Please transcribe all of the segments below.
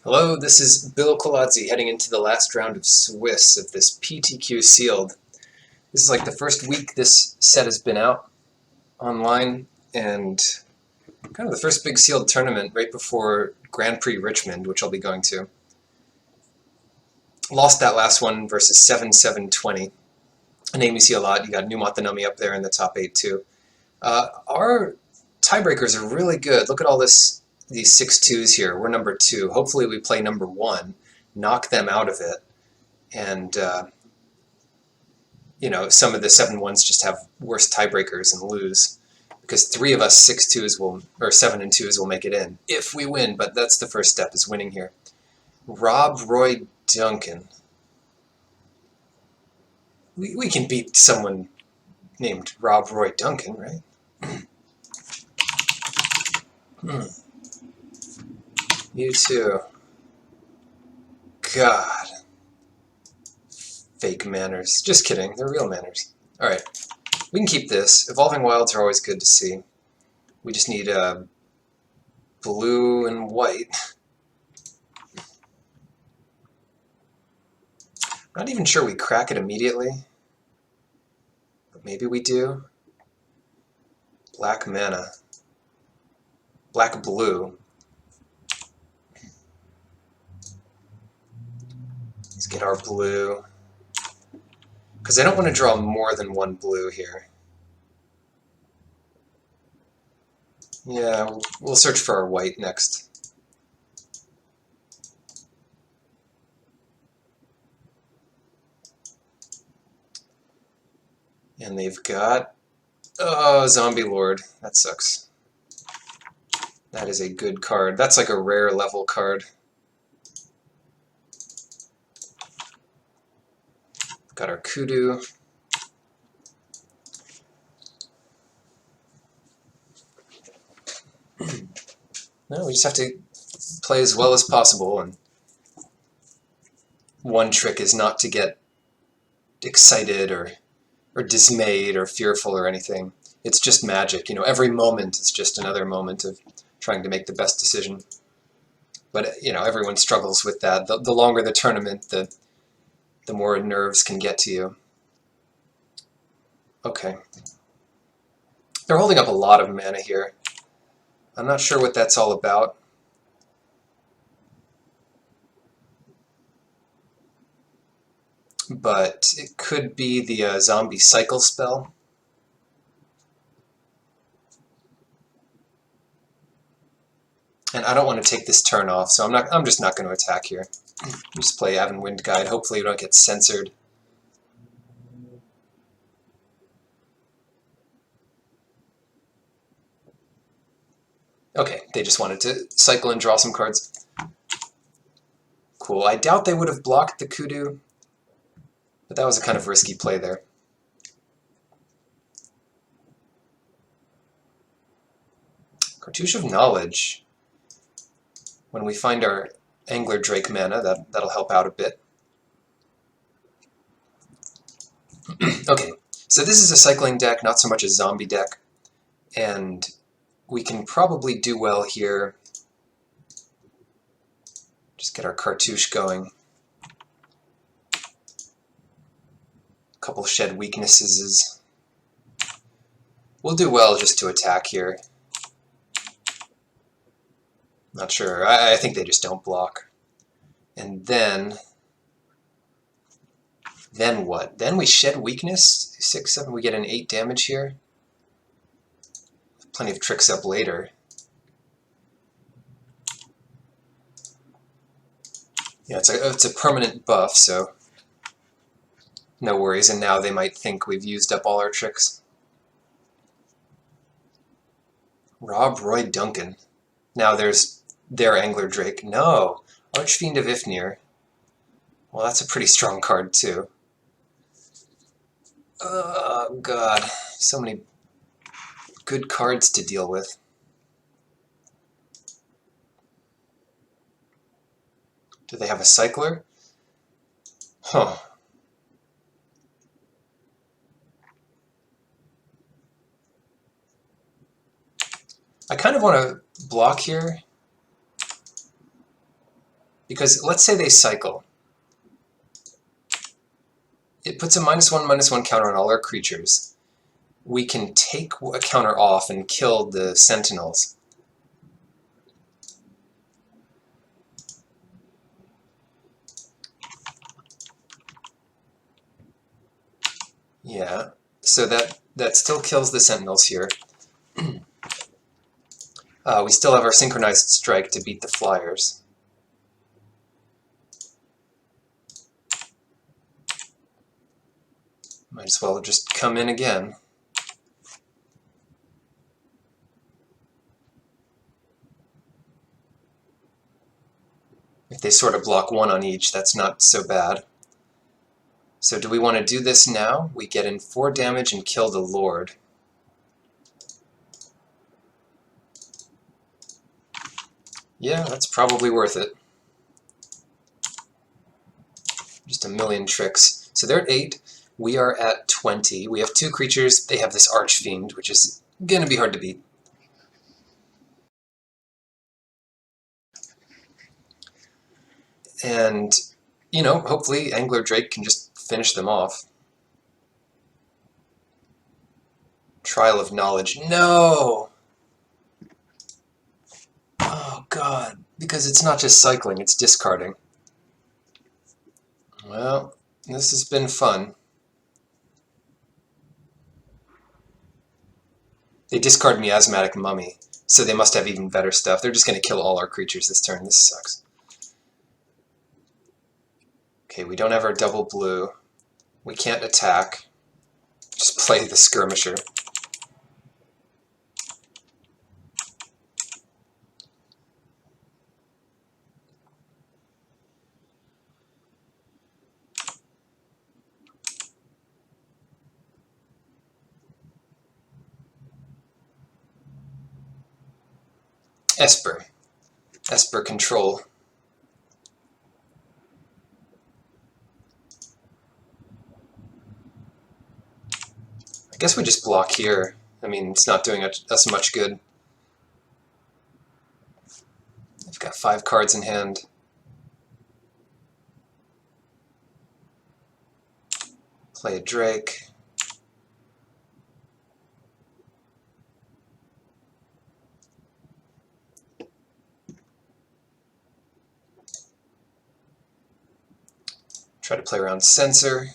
Hello, this is Bill Colazzi heading into the last round of Swiss of this PTQ Sealed. This is like the first week this set has been out online, and kind of the first big sealed tournament right before Grand Prix Richmond, which I'll be going to. Lost that last one versus 7-7-20. A name you see a lot. You got Numot the Nummy up there in the top 8 too. Our tiebreakers are really good. Look at all these 6-2s here. We're number 2. Hopefully we play number 1, knock them out of it, and some of the 7-1s just have worse tiebreakers and lose, because 3 of us 6-2s will, or 7-2s will make it in if we win. But that's the first step, is winning here. Rob Roy Duncan. We can beat someone named Rob Roy Duncan, right? You too. God. Fake manners. Just kidding, they're real manners. Alright, we can keep this. Evolving Wilds are always good to see. We just need blue and white. I'm not even sure we crack it immediately, but maybe we do. Black mana. Black blue. Let's get our blue. Because I don't want to draw more than one blue here. Yeah, we'll search for our white next. And they've got... oh, Zombie Lord. That sucks. That is a good card. That's like a rare level card. Got our Kudu. No, we just have to play as well as possible, and one trick is not to get excited or dismayed or fearful or anything. It's just magic. Every moment is just another moment of trying to make the best decision. But everyone struggles with that. The longer the tournament, the more nerves can get to you. Okay. They're holding up a lot of mana here. I'm not sure what that's all about. But it could be the zombie cycle spell. And I don't want to take this turn off, so I'm just not going to attack here. Just play Avon Wind Guide. Hopefully we don't get censored. Okay, they just wanted to cycle and draw some cards. Cool. I doubt they would have blocked the Kudu, but that was a kind of risky play there. Cartouche of Knowledge. When we find our Angler Drake mana, that'll help out a bit. Okay, so this is a cycling deck, not so much a zombie deck, and we can probably do well here. Just get our Cartouche going. A couple shed weaknesses. We'll do well just to attack here. Not sure. I think they just don't block. And then what? Then we shed weakness. 6, 7. We get an 8 damage here. Plenty of tricks up later. Yeah, it's a permanent buff, so no worries. And now they might think we've used up all our tricks. Rob Roy Duncan. Now there's their Angler Drake. No! Archfiend of Ifnir. Well, that's a pretty strong card, too. Oh, God. So many good cards to deal with. Do they have a cycler? Huh. I kind of want to block here. Because let's say they cycle. It puts a -1/-1 counter on all our creatures. We can take a counter off and kill the sentinels. Yeah, so that still kills the sentinels here. We still have our synchronized strike to beat the flyers. Might as well just come in again. If they sort of block one on each, that's not so bad. So do we want to do this now? We get in 4 damage and kill the Lord. Yeah, that's probably worth it. Just a million tricks. So they're at 8. We are at 20. We have 2 creatures. They have this Archfiend, which is going to be hard to beat. And, you know, hopefully Angler Drake can just finish them off. Trial of Knowledge. No! Oh, God. Because it's not just cycling, it's discarding. Well, this has been fun. They discard Miasmatic Mummy, so they must have even better stuff. They're just going to kill all our creatures this turn. This sucks. Okay, we don't have our double blue. We can't attack. Just play the Skirmisher. Esper. Esper Control. I guess we just block here. I mean, it's not doing us much good. I've got 5 cards in hand. Play a Drake. Try to play around Censor.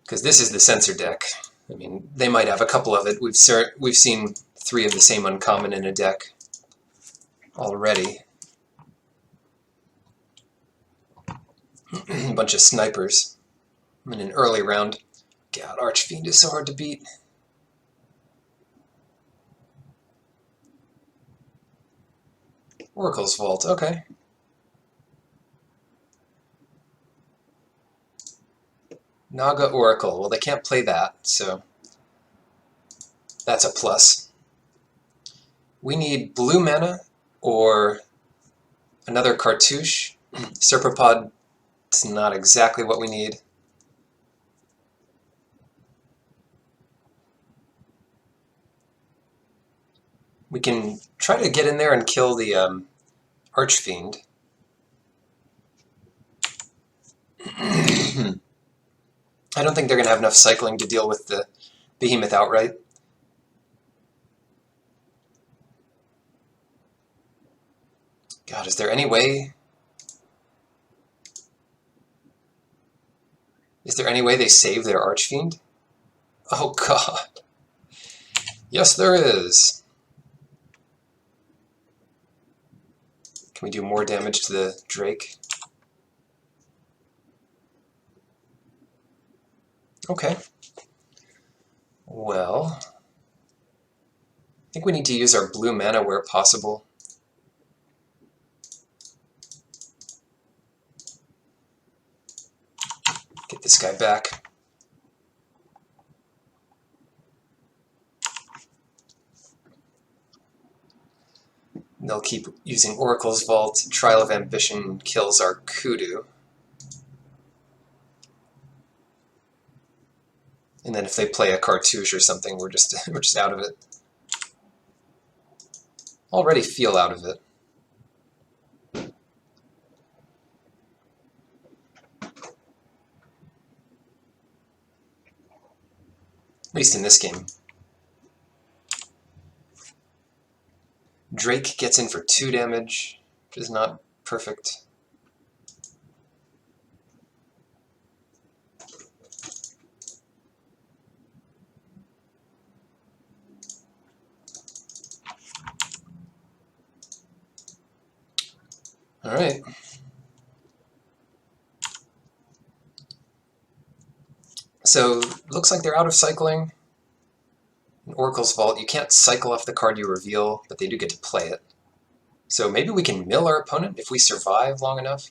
Because this is the Censor deck. I mean, they might have a couple of it. We've seen 3 of the same uncommon in a deck already. A bunch of snipers in an early round. God, Archfiend is so hard to beat. Oracle's Vault, okay. Naga Oracle, well they can't play that, so that's a plus. We need blue mana or another cartouche. Serpapod is not exactly what we need. We can try to get in there and kill the Archfiend. I don't think they're going to have enough cycling to deal with the Behemoth outright. God, is there any way? Is there any way they save their Archfiend? Oh God. Yes, there is. Can we do more damage to the Drake? Okay. Well, I think we need to use our blue mana where possible. Get this guy back. They'll keep using Oracle's Vault. Trial of Ambition kills our Kudu. And then if they play a cartouche or something, we're just out of it. already feel out of it. At least in this game. Drake gets in for 2 damage, which is not perfect. Alright. So, looks like they're out of cycling. In Oracle's Vault, you can't cycle off the card you reveal, but they do get to play it. So maybe we can mill our opponent if we survive long enough.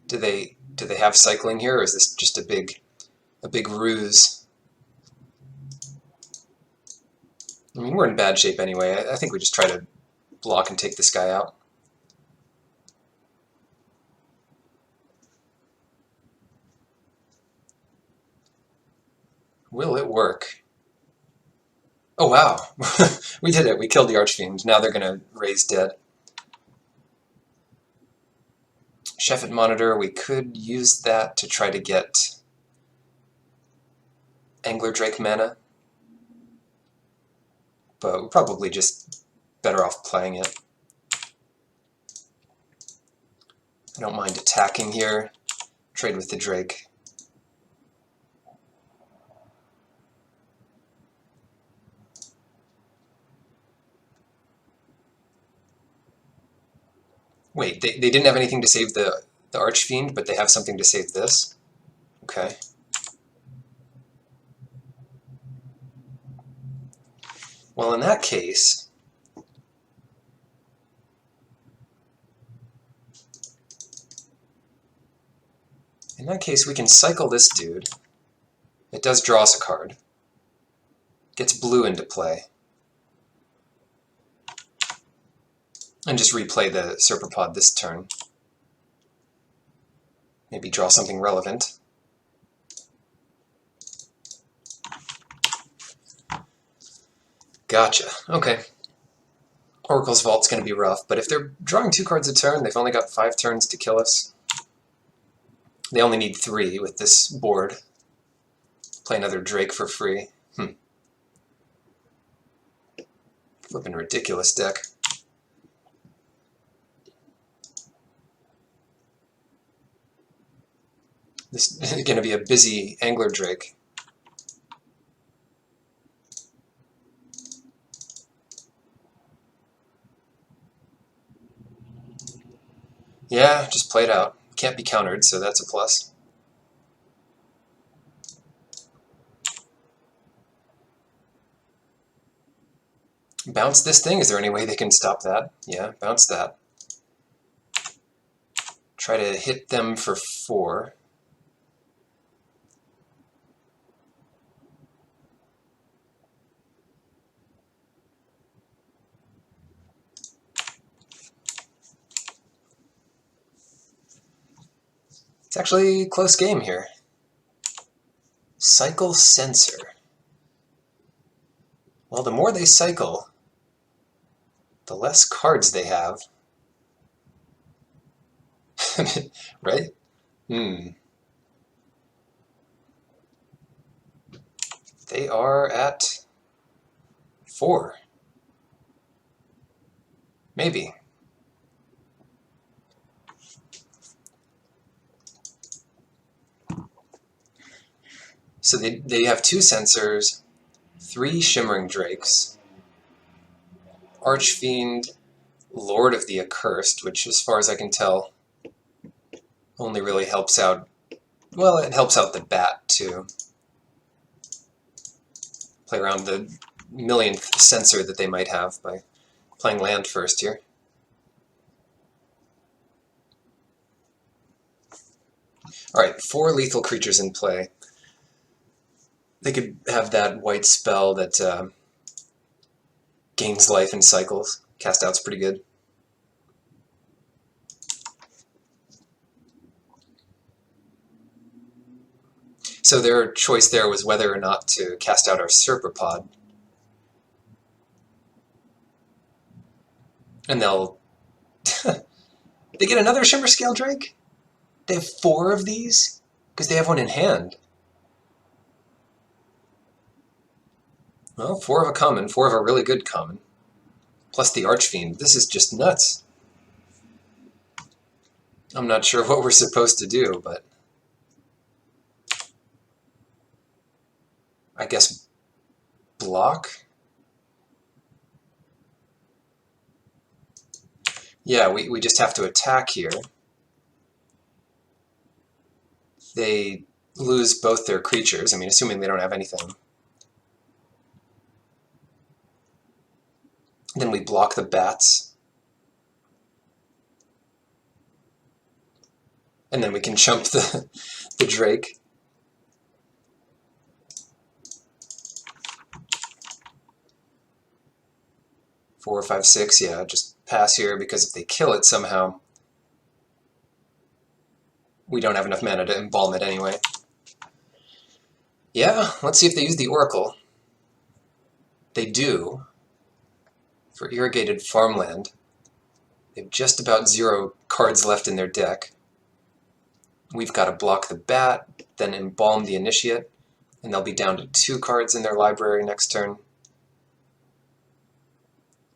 Do they have cycling here, or is this just a big ruse? I mean, we're in bad shape anyway. I think we just try to block and take this guy out. Will it work? Oh wow, we did it. We killed the Archfiend. Now they're going to raise dead. Sheffet Monitor, we could use that to try to get Angler Drake mana, but we're probably just better off playing it. I don't mind attacking here. Trade with the Drake. Wait, they didn't have anything to save the Archfiend, but they have something to save this? Okay. Well, in that case... we can cycle this dude. It does draw us a card. Gets blue into play. And just replay the Serpapod this turn. Maybe draw something relevant. Gotcha. Okay. Oracle's Vault's going to be rough, but if they're drawing 2 cards a turn, they've only got 5 turns to kill us. They only need 3 with this board. Play another Drake for free. Flippin' ridiculous deck. This is going to be a busy Angler Drake. Yeah, just play it out. Can't be countered, so that's a plus. Bounce this thing? Is there any way they can stop that? Yeah, bounce that. Try to hit them for 4. It's actually a close game here. Cycle Sensor. Well, the more they cycle, the less cards they have. Right? They are at 4. Maybe. So they have 2 Censors, 3 Shimmering Drakes, Archfiend, Lord of the Accursed, which as far as I can tell only really helps out, well, it helps out the Bat too. Play around the millionth Censor that they might have by playing land first here. Alright, 4 lethal creatures in play. They could have that white spell that gains life in cycles. Cast out's pretty good. So their choice there was whether or not to cast out our Serpapod. And they'll... They get another Shimmer Scale Drake? They have 4 of these? Because they have one in hand. Well, 4 of a common, 4 of a really good common. Plus the Archfiend. This is just nuts. I'm not sure what we're supposed to do, but... I guess block? Yeah, we just have to attack here. They lose both their creatures, I mean, assuming they don't have anything. Then we block the bats. And then we can chump the Drake. Four, five, six, yeah, just pass here, because if they kill it somehow, we don't have enough mana to embalm it anyway. Yeah, let's see if they use the Oracle. They do. For irrigated farmland. They have just about 0 cards left in their deck. We've got to block the bat, then embalm the Initiate, and they'll be down to 2 cards in their library next turn.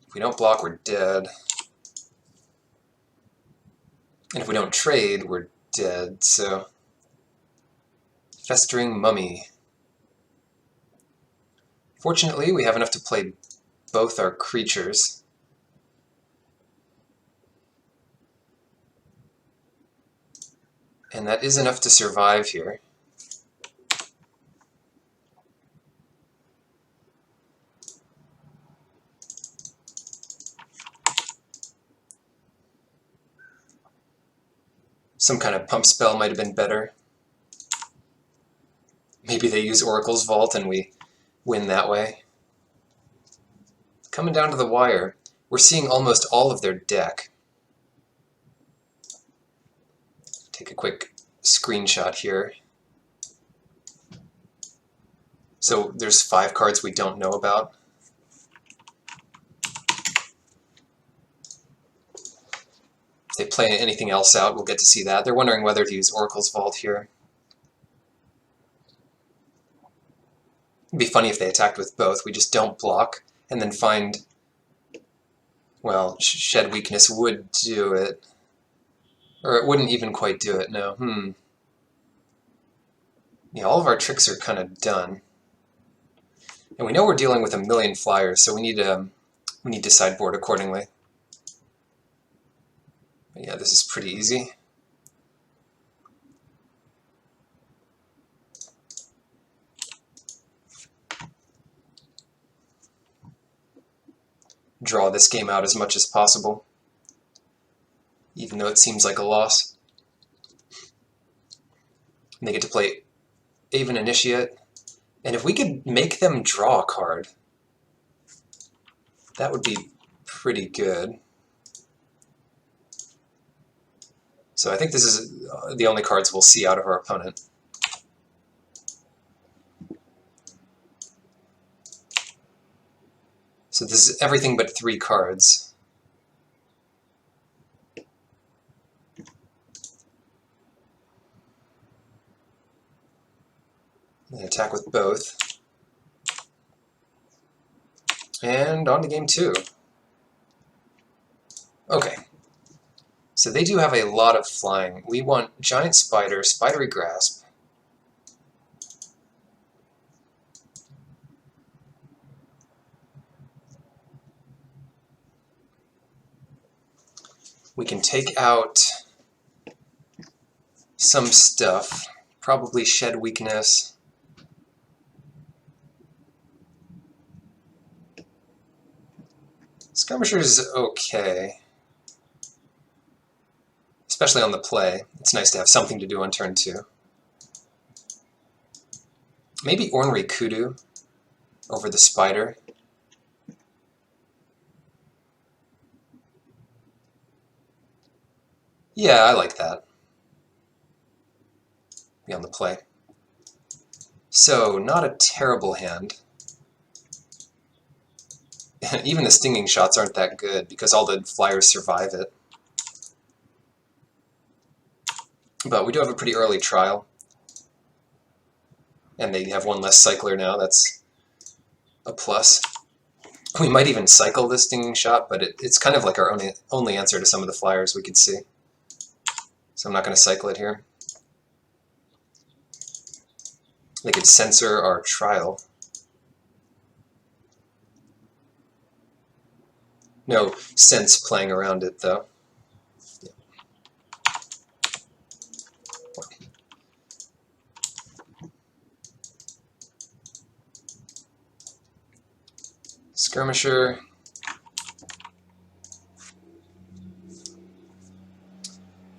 If we don't block, we're dead. And if we don't trade, we're dead, so... Festering Mummy. Fortunately, we have enough to play both our creatures. And that is enough to survive here. Some kind of pump spell might have been better. Maybe they use Oracle's Vault and we win that way. Coming down to the wire, we're seeing almost all of their deck. Take a quick screenshot here. So there's 5 cards we don't know about. If they play anything else out, we'll get to see that. They're wondering whether to use Oracle's Vault here. It'd be funny if they attacked with both. We just don't block, and then find... Well, Shed Weakness would do it. Or it wouldn't even quite do it, no. Yeah, all of our tricks are kind of done. And we know we're dealing with a million flyers, so we need to sideboard accordingly. But yeah, this is pretty easy. Draw this game out as much as possible, even though it seems like a loss. And they get to play Aven Initiate, and if we could make them draw a card, that would be pretty good. So I think this is the only cards we'll see out of our opponent. So this is everything but 3 cards. And attack with both. And on to game 2. Okay. So they do have a lot of flying. We want Giant Spider, Spidery Grasp. We can take out some stuff, probably Shed Weakness. Skirmisher is okay, especially on the play. It's nice to have something to do on turn 2. Maybe Ornery Kudu over the Spider. Yeah, I like that. Be on the play. So, not a terrible hand. Even the stinging shots aren't that good because all the flyers survive it. But we do have a pretty early trial. And they have one less cycler now, that's a plus. We might even cycle the stinging shot, but it's kind of like our only answer to some of the flyers we could see. So I'm not going to cycle it here. They could censor our trial. No sense playing around it, though. Yeah. Skirmisher.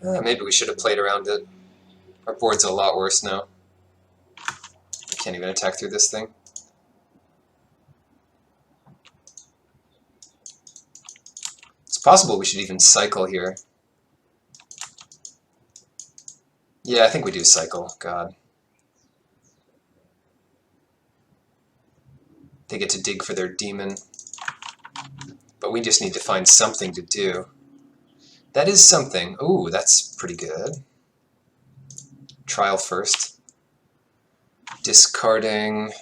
Maybe we should have played around it. Our board's a lot worse now. I can't even attack through this thing. It's possible we should even cycle here. Yeah, I think we do cycle. God. They get to dig for their demon. But we just need to find something to do. That is something. Ooh, that's pretty good. Trial first. Discarding.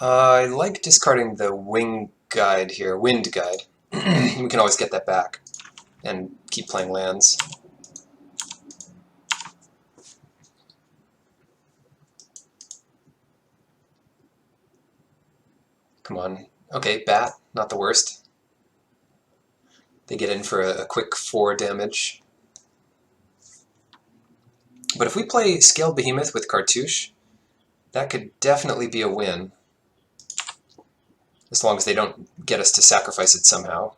I like discarding the wind guide here. We can always get that back and keep playing lands. Come on. Okay, bat, not the worst. They get in for a quick 4 damage. But if we play Scaled Behemoth with Cartouche, that could definitely be a win. As long as they don't get us to sacrifice it somehow.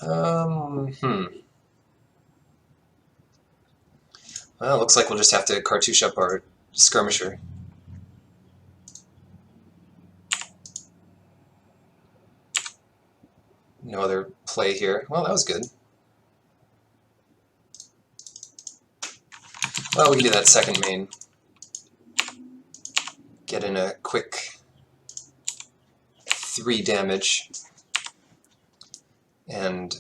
Well, looks like we'll just have to Cartouche up our Skirmisher. No other play here. Well, that was good. Well, we can do that second main. Get in a quick 3 damage. And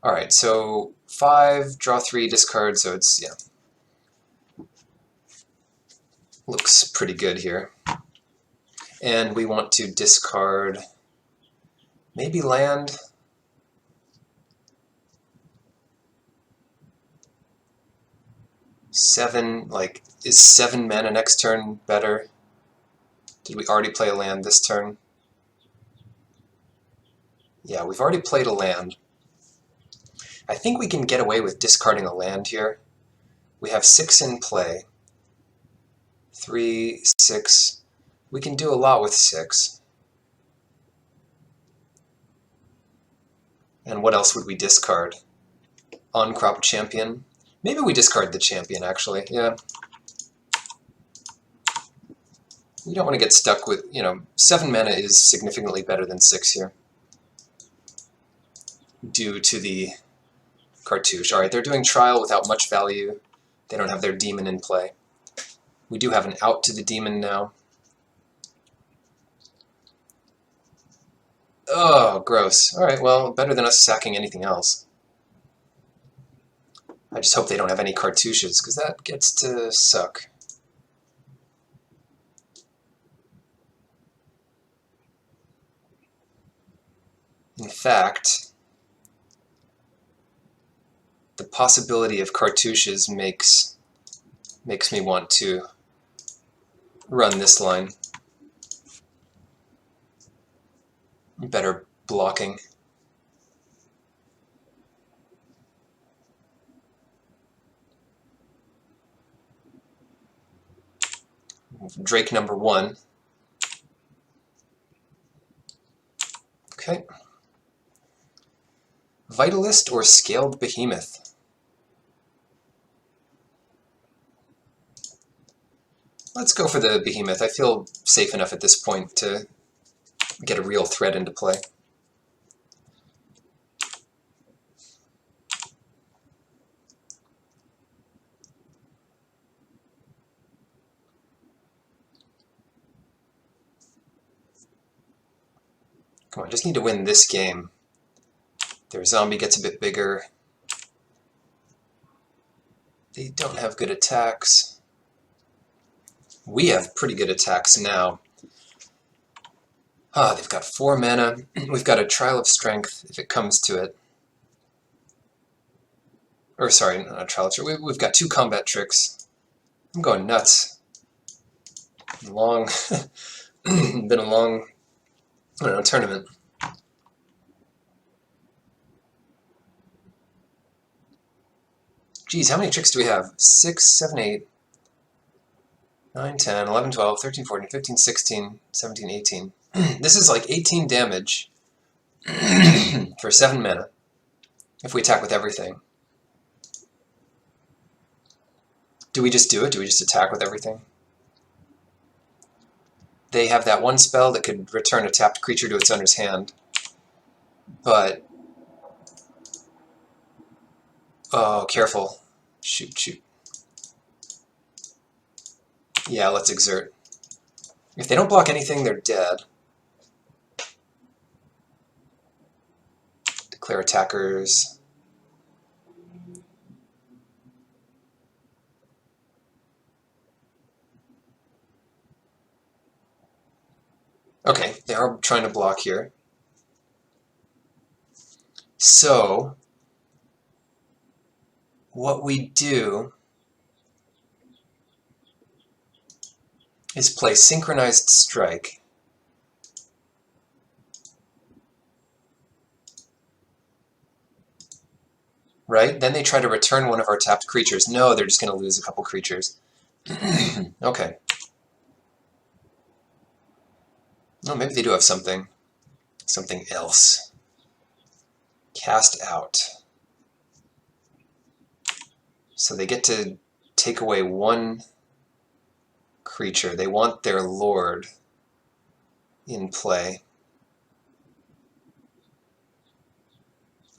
alright, so 5, draw 3, discard, so it's, yeah. Looks pretty good here. And we want to discard maybe land. Is 7 mana next turn better? Did we already play a land this turn? Yeah, we've already played a land. I think we can get away with discarding a land here. We have 6 in play. 3, 6. We can do a lot with 6. And what else would we discard? On-crop champion. Maybe we discard the champion, actually. Yeah. We don't want to get stuck with, 7 mana is significantly better than 6 here. Due to the Cartouche. Alright, they're doing trial without much value. They don't have their demon in play. We do have an out to the demon now. Oh, gross. Alright, well, better than us sacking anything else. I just hope they don't have any Cartouches, because that gets to suck. In fact, the possibility of Cartouches makes me want to run this line. Better blocking. Drake number 1. Okay. Vitalist or Scaled Behemoth? Let's go for the Behemoth. I feel safe enough at this point to get a real threat into play. Come on, just need to win this game. Their zombie gets a bit bigger. They don't have good attacks. We have pretty good attacks now. Ah, they've got 4 mana. We've got a Trial of Strength if it comes to it. Or sorry, not a Trial of Strength. We've got 2 combat tricks. I'm going nuts. Long, been a long, I don't know, tournament. Geez, how many tricks do we have? 6, 7, 8, 9, 10, 11, 12, 13, 14, 15, 16, 17, 18. This is like 18 damage for 7 mana if we attack with everything. Do we just do it? Do we just attack with everything? They have that one spell that could return a tapped creature to its owner's hand, but... Oh, careful. Shoot, shoot. Yeah, let's exert. If they don't block anything, they're dead. Declare attackers. Okay, they are trying to block here. So, what we do is play Synchronized Strike. Right? Then they try to return one of our tapped creatures. No, they're just going to lose a couple creatures. Okay. No, maybe they do have something. Something else. Cast out. So they get to take away 1 creature. They want their lord in play.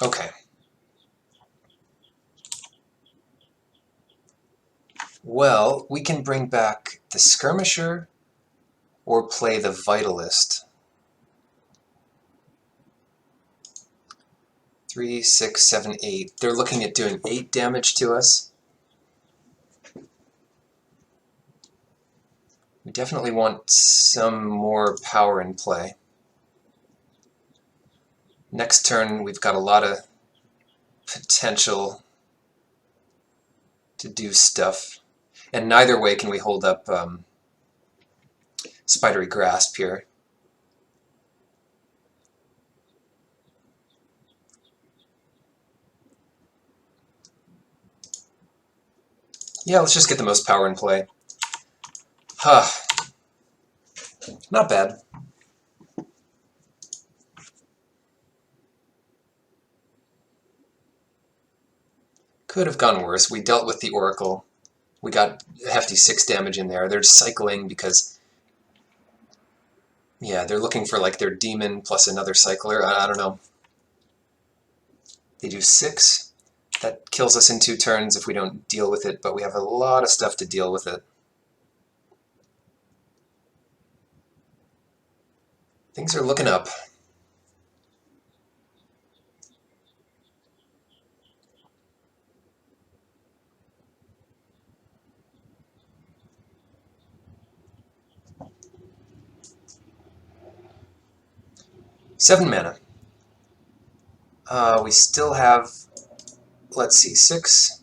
Okay. Well, we can bring back the Skirmisher or play the Vitalist. 3, 6, 7, 8. They're looking at doing 8 damage to us. We definitely want some more power in play. Next turn, we've got a lot of potential to do stuff. And neither way can we hold up Spidery Grasp here. Yeah, let's just get the most power in play. Huh. Not bad. Could have gone worse. We dealt with the Oracle. We got a hefty 6 damage in there. They're cycling because... Yeah, they're looking for like their demon plus another cycler. I don't know. They do 6. That kills us in 2 turns if we don't deal with it, but we have a lot of stuff to deal with it. Things are looking up. Seven mana. We still have, let's see, 6.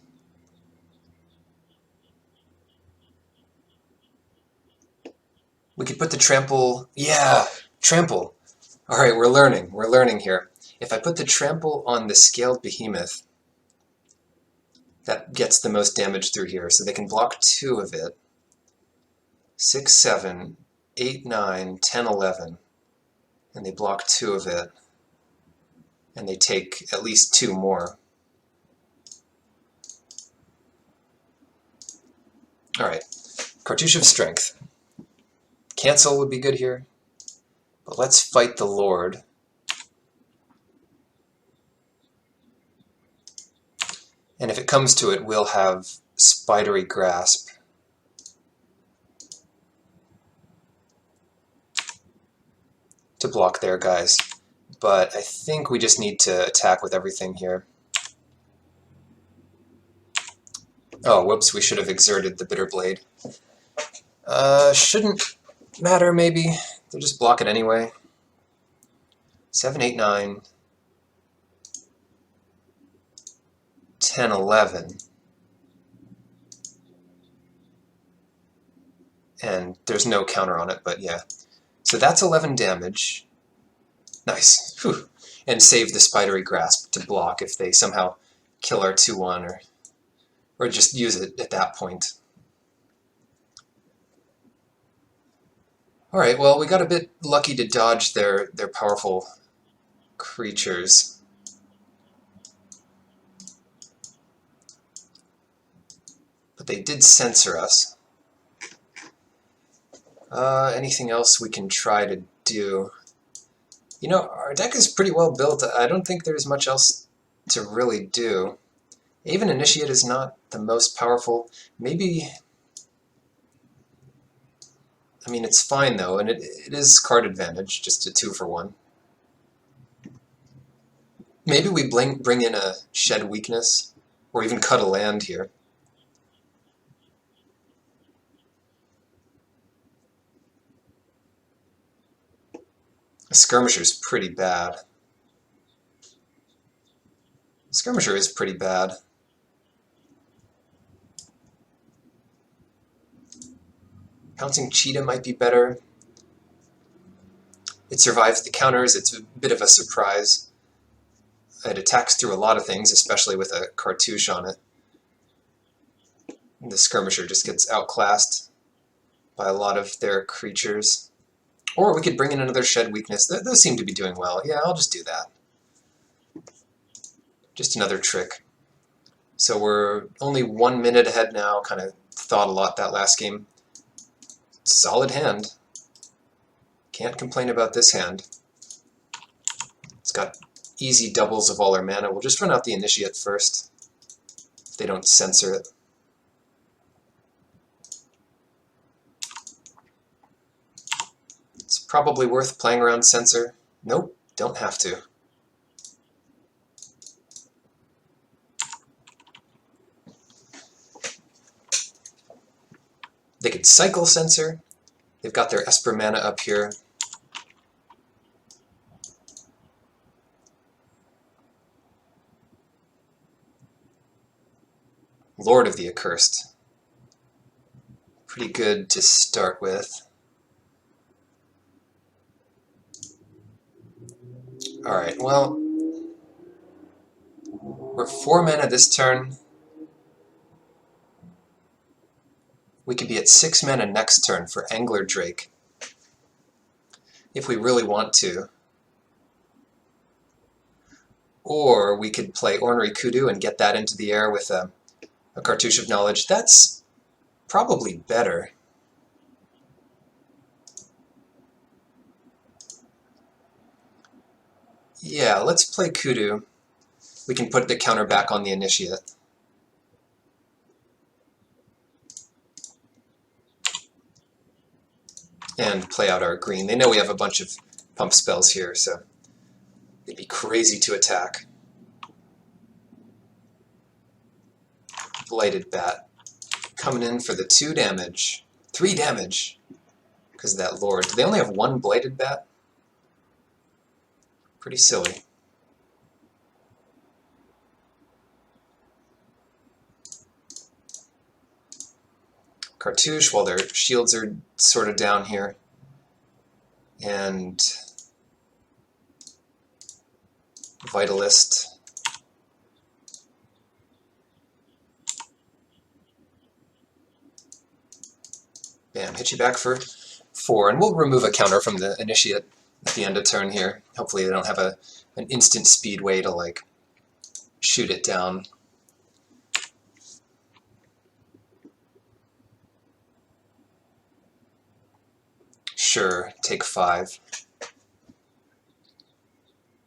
We could put the trample, yeah, trample. All right, we're learning here. If I put the trample on the Scaled Behemoth, that gets the most damage through here, so they can block 2 of it. 6, 7, 8, 9, 10, 11, and they block 2 of it, and they take at least 2 more. All right, Cartouche of Strength. Cancel would be good here, but let's fight the Lord. And if it comes to it, we'll have Spidery Grasp. To block their guys. but I think we just need to attack with everything here. Oh, whoops, we should have exerted the Bitter Blade. Shouldn't matter, maybe. They'll just block it anyway. 7, 8, 9, 10, 11. And there's no counter on it, but yeah. So that's 11 damage. Nice. Whew. And save the Spidery Grasp to block if they somehow kill our 2-1 or just use it at that point. Alright, well, we got a bit lucky to dodge their powerful creatures. But they did censor us. Anything else we can try to do? You know, our deck is pretty well built. I don't think there's much else to really do. Even Initiate is not the most powerful. Maybe... I mean, it's fine though, and it is card advantage, just a 2-for-1. Maybe we bring in a Shed Weakness, or even cut a land here. A Skirmisher's pretty bad. Skirmisher is pretty bad. Pouncing Cheetah might be better. It survives the counters, it's a bit of a surprise. It attacks through a lot of things, especially with a Cartouche on it. The Skirmisher just gets outclassed by a lot of their creatures. Or we could bring in another Shed Weakness. Those seem to be doing well. Yeah, I'll just do that. Just another trick. So we're only 1 minute ahead now. Kind of thought a lot that last game. Solid hand. Can't complain about this hand. It's got easy doubles of all our mana. We'll just run out the Initiate first, if they don't censor it. It's probably worth playing around censor. Nope, don't have to. They could cycle censor. They've got their Esper mana up here. Lord of the Accursed. Pretty good to start with. Alright, well, we're 4 mana this turn. We could be at 6 mana next turn for Angler Drake, if we really want to. Or we could play Ornery Kudu and get that into the air with a Cartouche of Knowledge. That's probably better. Yeah, let's play Kudu. We can put the counter back on the Initiate. And play out our green. They know we have a bunch of pump spells here, so they'd be crazy to attack. Blighted Bat. Coming in for the 2 damage. 3 damage! Because of that Lord. Do they only have 1 Blighted Bat? Pretty silly. Cartouche while their shields are sort of down here. And Vitalist. Bam, hit you back for 4. And we'll remove a counter from the Initiate at the end of turn here. Hopefully they don't have an instant speed way to, like, shoot it down. Sure, take 5.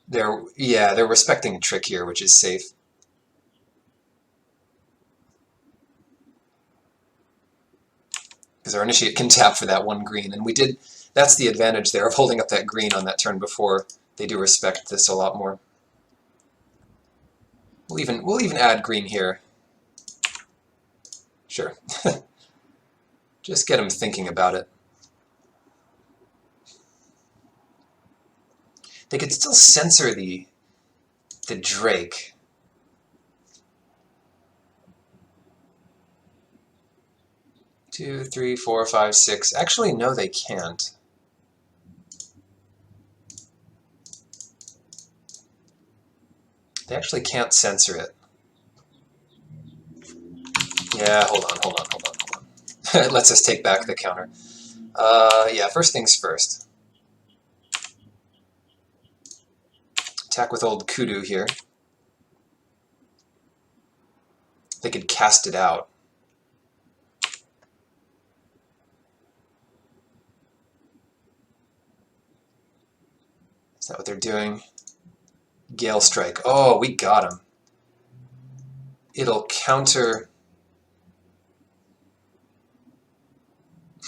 They're respecting a trick here, which is safe. Because our Initiate can tap for that 1 green, and we did. That's the advantage there of holding up that green on that turn before. they do respect this a lot more. We'll even add green here. Sure. Just get them thinking about it. They could still censor the drake. Two, three, four, five, six. Actually, no, they can't. They actually can't censor it. Yeah, hold on. It lets us take back the counter. Yeah, first things first. Attack with old kudu here. They could cast it out. Is that what they're doing? Gale Strike. Oh, we got him. It'll counter...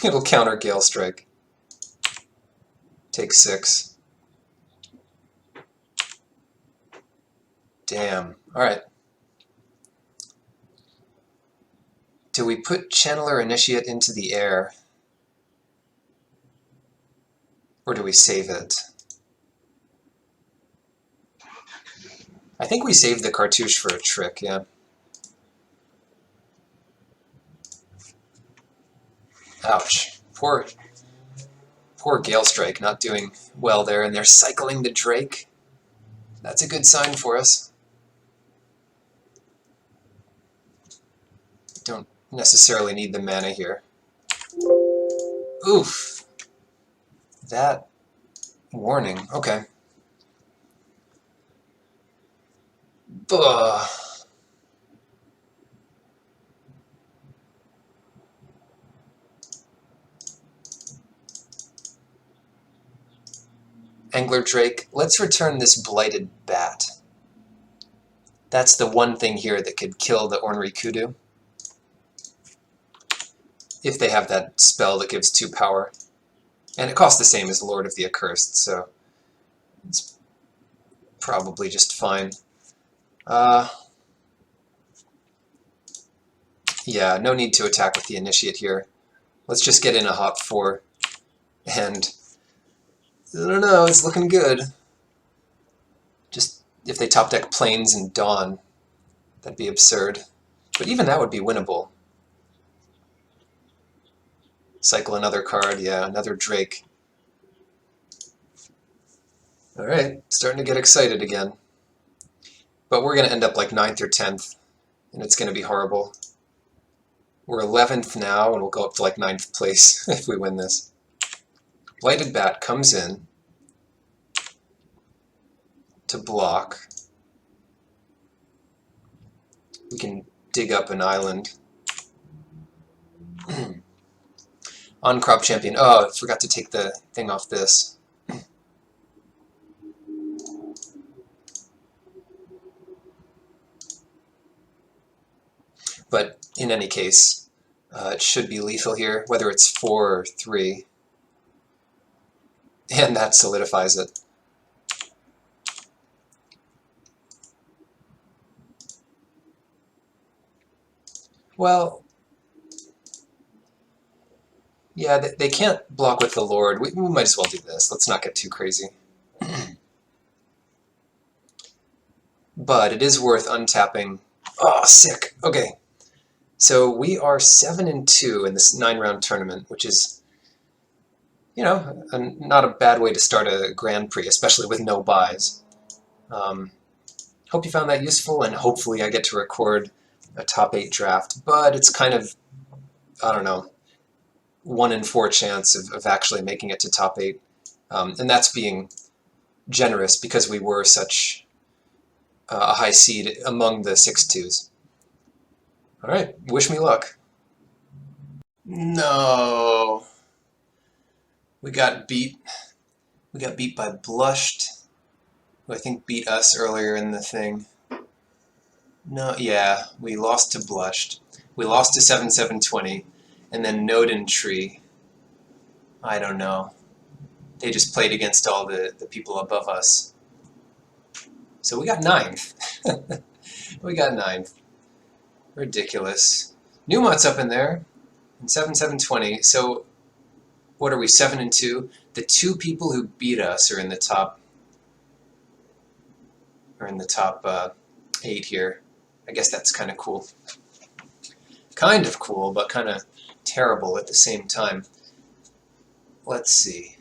It'll counter Gale Strike. Take 6. Damn. Alright. Do we put Channeler Initiate into the air? Or do we save it? I think we saved the cartouche for a trick, yeah. Ouch. Poor Gale Strike not doing well there, and they're cycling the Drake. That's a good sign for us. Don't necessarily need the mana here. Oof. That warning. Okay. Ugh. Angler Drake, let's return this Blighted Bat. That's the one thing here that could kill the Ornery Kudu. If they have that spell that gives 2 power. And it costs the same as Lord of the Accursed, so it's probably just fine. Yeah, no need to attack with the Initiate here. Let's just get in a hop 4. And I don't know, it's looking good. Just if they top deck Plains and Dawn, that'd be absurd. But even that would be winnable. Cycle another card, yeah, another Drake. Alright, starting to get excited again. But we're going to end up like 9th or 10th, and it's going to be horrible. We're 11th now, and we'll go up to like 9th place if we win this. Blighted Bat comes in to block. We can dig up an island. On Crop Champion. Oh, I forgot to take the thing off this. But in any case, it should be lethal here, whether it's 4 or 3. And that solidifies it. Well, yeah, they can't block with the Lord. We might as well do this. Let's not get too crazy. But it is worth untapping. Oh, sick. Okay. So we are 7-2 in this 9-round tournament, which is, you know, not a bad way to start a Grand Prix, especially with no buys. Hope you found that useful, and hopefully I get to record a top 8 draft, but it's kind of, I don't know, 1 in 4 chance of actually making it to top 8. And that's being generous because we were such a high seed among the 6-2s. Alright, wish me luck. No. We got beat. We got beat by Blushed, who I think beat us earlier in the thing. No, yeah, we lost to Blushed. We lost to 7-7-20, and then Node and Tree. I don't know. They just played against all the people above us. So we got 9th. We got 9th. Ridiculous. Newmont's up in there in 7-7-20. So what are we, 7-2? The 2 people who beat us are in the top 8 here. I guess that's kind of cool. Kind of cool, but kind of terrible at the same time. Let's see.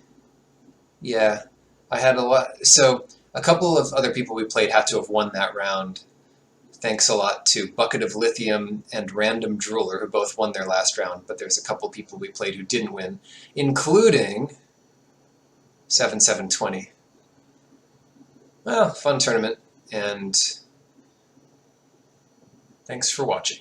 Yeah, I had a lot. So a couple of other people we played had to have won that round. Thanks a lot to Bucket of Lithium and Random Drooler, who both won their last round, but there's a couple people we played who didn't win, including 7-7-20. Well, fun tournament, and thanks for watching.